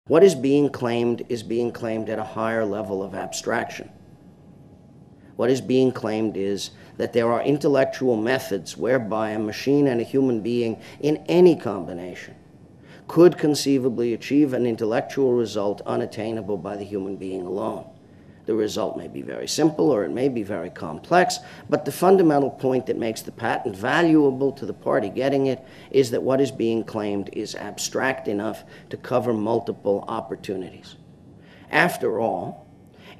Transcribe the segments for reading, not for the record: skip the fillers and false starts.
What is being claimed at a higher level of abstraction. What is being claimed is that there are intellectual methods whereby a machine and a human being in any combination could conceivably achieve an intellectual result unattainable by the human being alone. The result may be very simple or it may be very complex, but the fundamental point that makes the patent valuable to the party getting it is that what is being claimed is abstract enough to cover multiple opportunities. After all,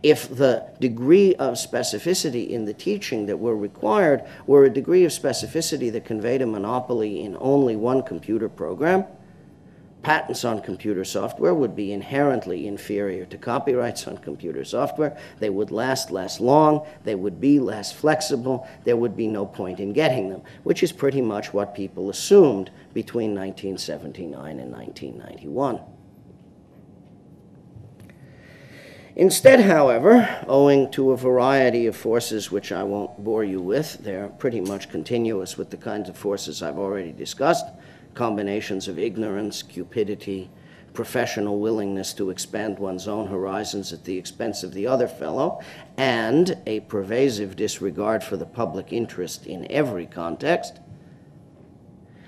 if the degree of specificity in the teaching that were required were a degree of specificity that conveyed a monopoly in only one computer program, patents on computer software would be inherently inferior to copyrights on computer software. They would last less long, they would be less flexible, there would be no point in getting them, which is pretty much what people assumed between 1979 and 1991. Instead, however, owing to a variety of forces which I won't bore you with, they're pretty much continuous with the kinds of forces I've already discussed, combinations of ignorance, cupidity, professional willingness to expand one's own horizons at the expense of the other fellow, and a pervasive disregard for the public interest in every context,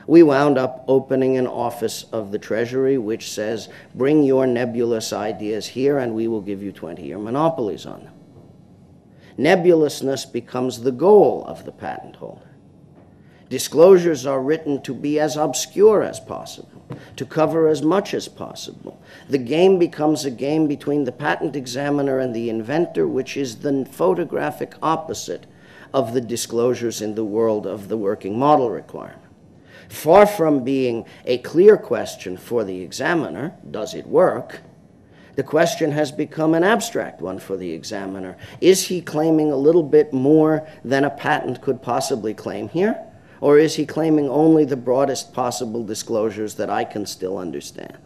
we wound up opening an office of the Treasury which says, bring your nebulous ideas here and we will give you 20-year monopolies on them. Nebulousness becomes the goal of the patent holder. Disclosures are written to be as obscure as possible, to cover as much as possible. The game becomes a game between the patent examiner and the inventor, which is the photographic opposite of the disclosures in the world of the working model requirement. Far from being a clear question for the examiner, does it work? The question has become an abstract one for the examiner. Is he claiming a little bit more than a patent could possibly claim here? Or is he claiming only the broadest possible disclosures that I can still understand?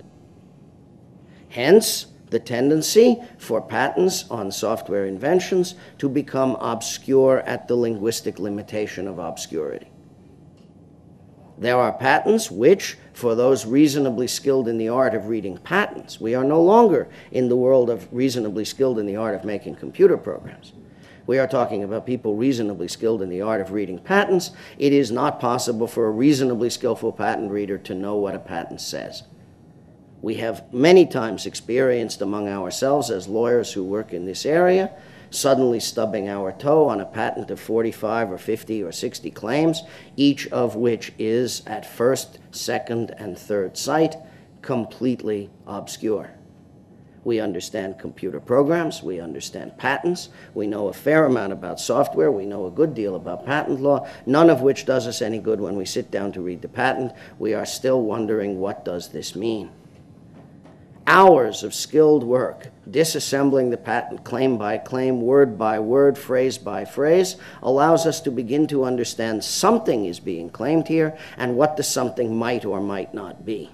Hence, the tendency for patents on software inventions to become obscure at the linguistic limitation of obscurity. There are patents which, for those reasonably skilled in the art of reading patents, we are no longer in the world of reasonably skilled in the art of making computer programs. We are talking about people reasonably skilled in the art of reading patents. It is not possible for a reasonably skillful patent reader to know what a patent says. We have many times experienced among ourselves as lawyers who work in this area, suddenly stubbing our toe on a patent of 45 or 50 or 60 claims, each of which is, at first, second, and third sight, completely obscure. We understand computer programs, we understand patents, we know a fair amount about software, we know a good deal about patent law, none of which does us any good when we sit down to read the patent. We are still wondering, what does this mean? Hours of skilled work, disassembling the patent claim by claim, word by word, phrase by phrase, allows us to begin to understand something is being claimed here and what the something might or might not be.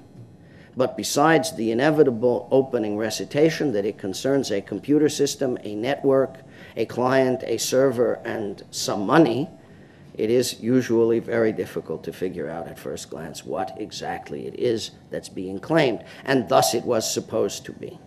But besides the inevitable opening recitation that it concerns a computer system, a network, a client, a server, and some money, it is usually very difficult to figure out at first glance what exactly it is that's being claimed, and thus it was supposed to be.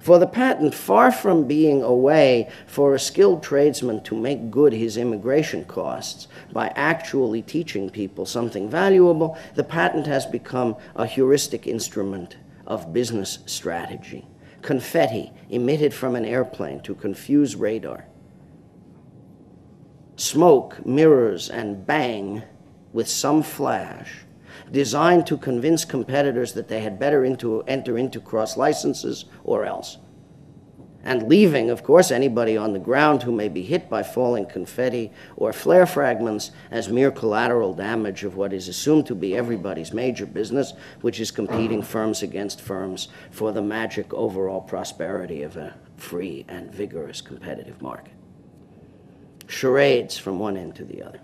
For the patent, far from being a way for a skilled tradesman to make good his immigration costs by actually teaching people something valuable, the patent has become a heuristic instrument of business strategy. Confetti emitted from an airplane to confuse radar. Smoke, mirrors, and bang with some flash, designed to convince competitors that they had better enter into cross-licenses or else. And leaving, of course, anybody on the ground who may be hit by falling confetti or flare fragments as mere collateral damage of what is assumed to be everybody's major business, which is competing firms against firms for the magic overall prosperity of a free and vigorous competitive market. Charades from one end to the other.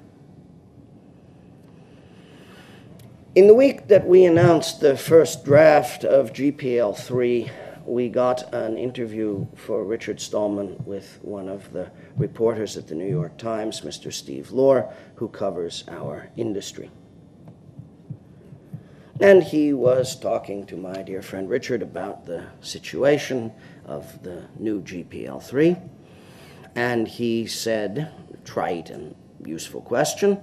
In the week that we announced the first draft of GPL3, we got an interview for Richard Stallman with one of the reporters at the New York Times, Mr. Steve Lohr, who covers our industry. And he was talking to my dear friend Richard about the situation of the new GPL3. And he said, trite and useful question,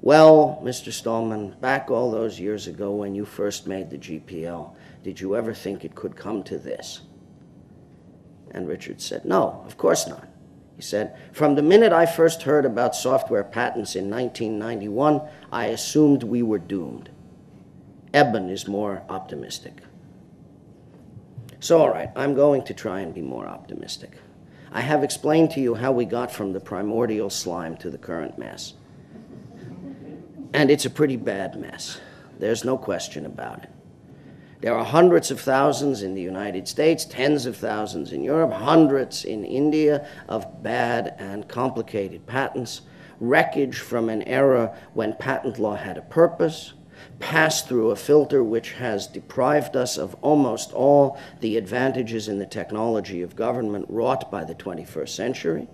well, Mr. Stallman, back all those years ago when you first made the GPL, did you ever think it could come to this? And Richard said, no, of course not. He said, from the minute I first heard about software patents in 1991, I assumed we were doomed. Eben is more optimistic. So, all right, I'm going to try and be more optimistic. I have explained to you how we got from the primordial slime to the current mess. And it's a pretty bad mess. There's no question about it. There are hundreds of thousands in the United States, tens of thousands in Europe, hundreds in India of bad and complicated patents, wreckage from an era when patent law had a purpose, passed through a filter which has deprived us of almost all the advantages in the technology of government wrought by the 21st century,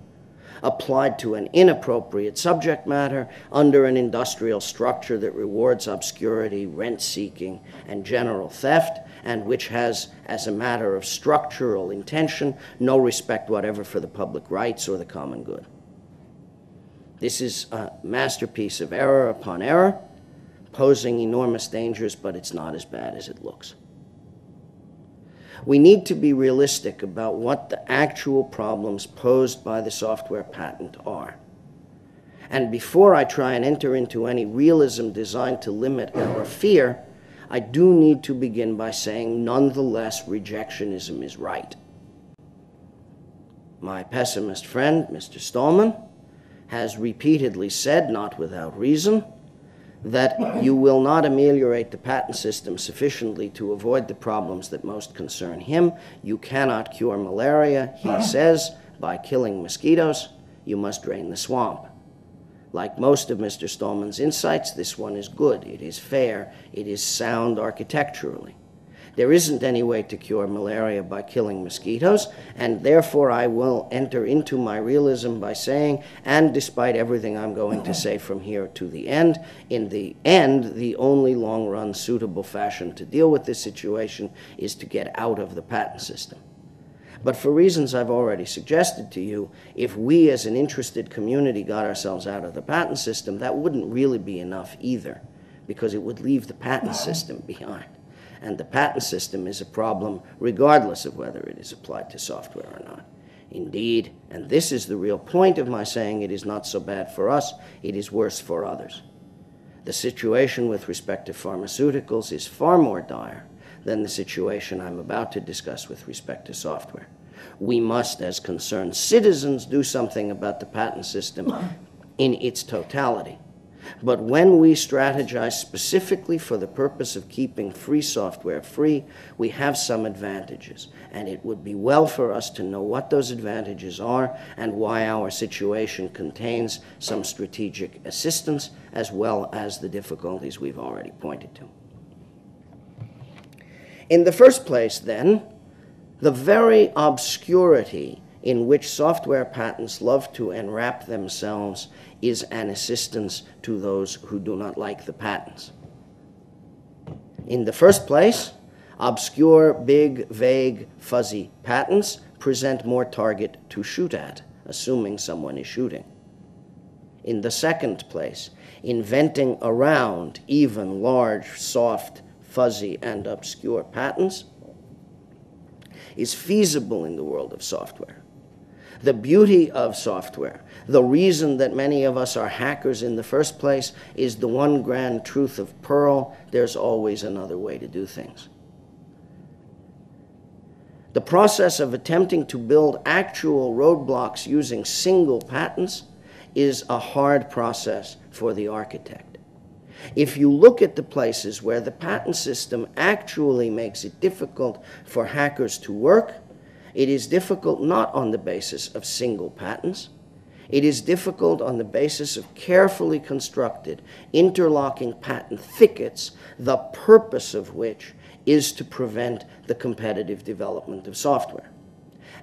applied to an inappropriate subject matter under an industrial structure that rewards obscurity, rent-seeking, and general theft, and which has, as a matter of structural intention, no respect whatever for the public rights or the common good. This is a masterpiece of error upon error, posing enormous dangers, but it's not as bad as it looks. We need to be realistic about what the actual problems posed by the software patent are. And before I try and enter into any realism designed to limit our fear, I do need to begin by saying, nonetheless, rejectionism is right. My pessimist friend, Mr. Stallman, has repeatedly said, not without reason, that you will not ameliorate the patent system sufficiently to avoid the problems that most concern him. You cannot cure malaria, he says, by killing mosquitoes. You must drain the swamp. Like most of Mr. Stallman's insights, this one is good, it is fair, it is sound architecturally. There isn't any way to cure malaria by killing mosquitoes, and therefore I will enter into my realism by saying, and despite everything I'm going to say from here to the end, in the end, the only long-run suitable fashion to deal with this situation is to get out of the patent system. But for reasons I've already suggested to you, if we as an interested community got ourselves out of the patent system, that wouldn't really be enough either, because it would leave the patent system behind. And the patent system is a problem regardless of whether it is applied to software or not. Indeed, and this is the real point of my saying it is not so bad for us, it is worse for others. The situation with respect to pharmaceuticals is far more dire than the situation I'm about to discuss with respect to software. We must, as concerned citizens, do something about the patent system in its totality. But when we strategize specifically for the purpose of keeping free software free, we have some advantages. And it would be well for us to know what those advantages are and why our situation contains some strategic assistance as well as the difficulties we've already pointed to. In the first place, then, the very obscurity in which software patents love to enwrap themselves is an assistance to those who do not like the patents. In the first place, obscure, big, vague, fuzzy patents present more target to shoot at, assuming someone is shooting. In the second place, inventing around even large, soft, fuzzy, and obscure patents is feasible in the world of software. The beauty of software, the reason that many of us are hackers in the first place, is the one grand truth of Pearl: there's always another way to do things. The process of attempting to build actual roadblocks using single patents is a hard process for the architect. If you look at the places where the patent system actually makes it difficult for hackers to work, it is difficult not on the basis of single patents. It is difficult on the basis of carefully constructed, interlocking patent thickets, the purpose of which is to prevent the competitive development of software.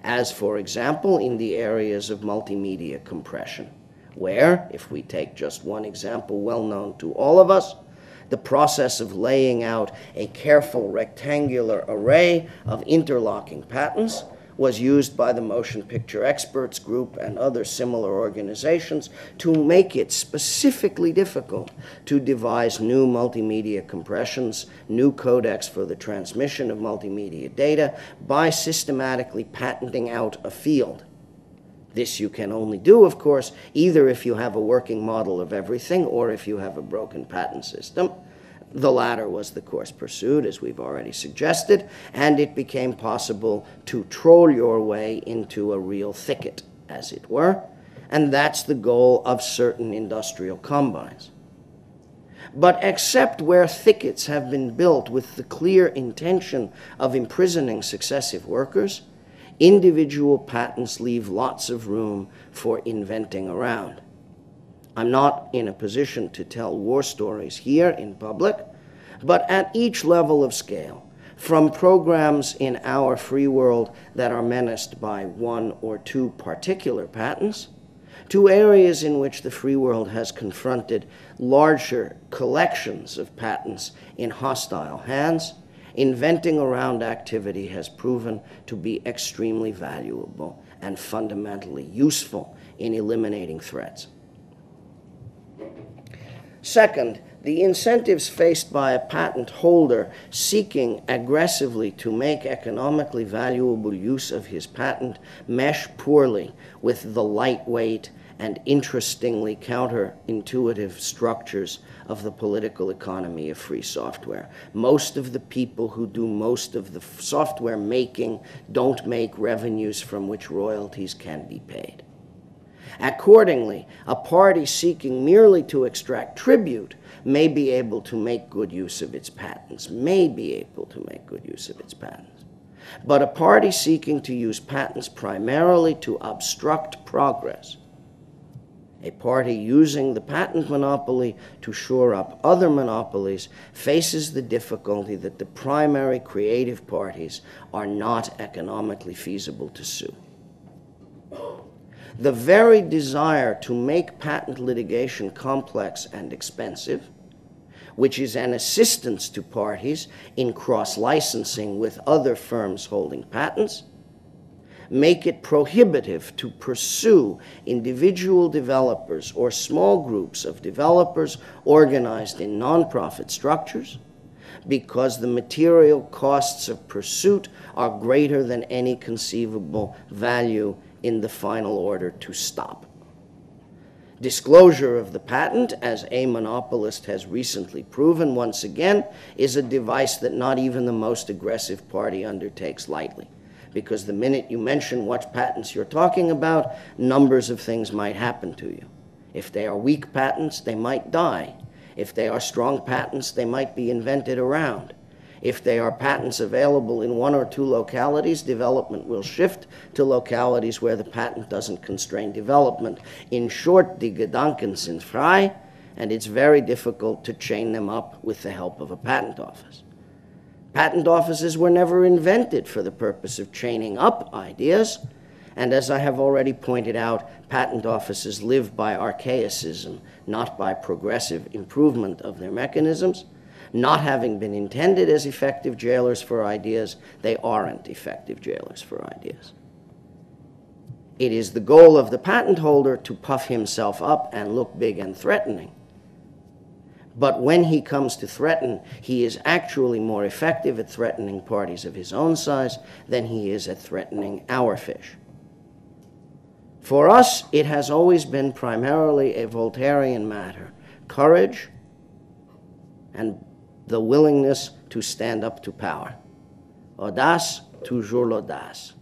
As, for example, in the areas of multimedia compression, where, if we take just one example well known to all of us, The process of laying out a careful rectangular array of interlocking patents was used by the Motion Picture Experts Group and other similar organizations to make it specifically difficult to devise new multimedia compressions, new codecs for the transmission of multimedia data by systematically patenting out a field. This you can only do, of course, either if you have a working model of everything or if you have a broken patent system. The latter was the course pursued, as we've already suggested, and it became possible to troll your way into a real thicket, as it were, and that's the goal of certain industrial combines. But except where thickets have been built with the clear intention of imprisoning successive workers, individual patents leave lots of room for inventing around. I'm not in a position to tell war stories here in public, but at each level of scale, from programs in our free world that are menaced by one or two particular patents, to areas in which the free world has confronted larger collections of patents in hostile hands, inventing around activity has proven to be extremely valuable and fundamentally useful in eliminating threats. Second, the incentives faced by a patent holder seeking aggressively to make economically valuable use of his patent mesh poorly with the lightweight and interestingly counterintuitive structures of the political economy of free software. Most of the people who do most of the software making don't make revenues from which royalties can be paid. Accordingly, a party seeking merely to extract tribute may be able to make good use of its patents, But a party seeking to use patents primarily to obstruct progress, a party using the patent monopoly to shore up other monopolies, faces the difficulty that the primary creative parties are not economically feasible to sue. The very desire to make patent litigation complex and expensive, which is an assistance to parties in cross-licensing with other firms holding patents, make it prohibitive to pursue individual developers or small groups of developers organized in nonprofit structures, because the material costs of pursuit are greater than any conceivable value in the final order to stop. Disclosure of the patent, as a monopolist has recently proven once again, is a device that not even the most aggressive party undertakes lightly, because the minute you mention what patents you're talking about, numbers of things might happen to you. If they are weak patents, they might die. If they are strong patents, they might be invented around. If they are patents available in one or two localities, development will shift to localities where the patent doesn't constrain development. In short, die Gedanken sind frei, and it's very difficult to chain them up with the help of a patent office. Patent offices were never invented for the purpose of chaining up ideas, and as I have already pointed out, patent offices live by archaicism, not by progressive improvement of their mechanisms. Not having been intended as effective jailers for ideas, they aren't effective jailers for ideas. It is the goal of the patent holder to puff himself up and look big and threatening. But when he comes to threaten, he is actually more effective at threatening parties of his own size than he is at threatening our fish. For us, it has always been primarily a Voltairean matter: courage and the willingness to stand up to power. Audace, toujours l'audace.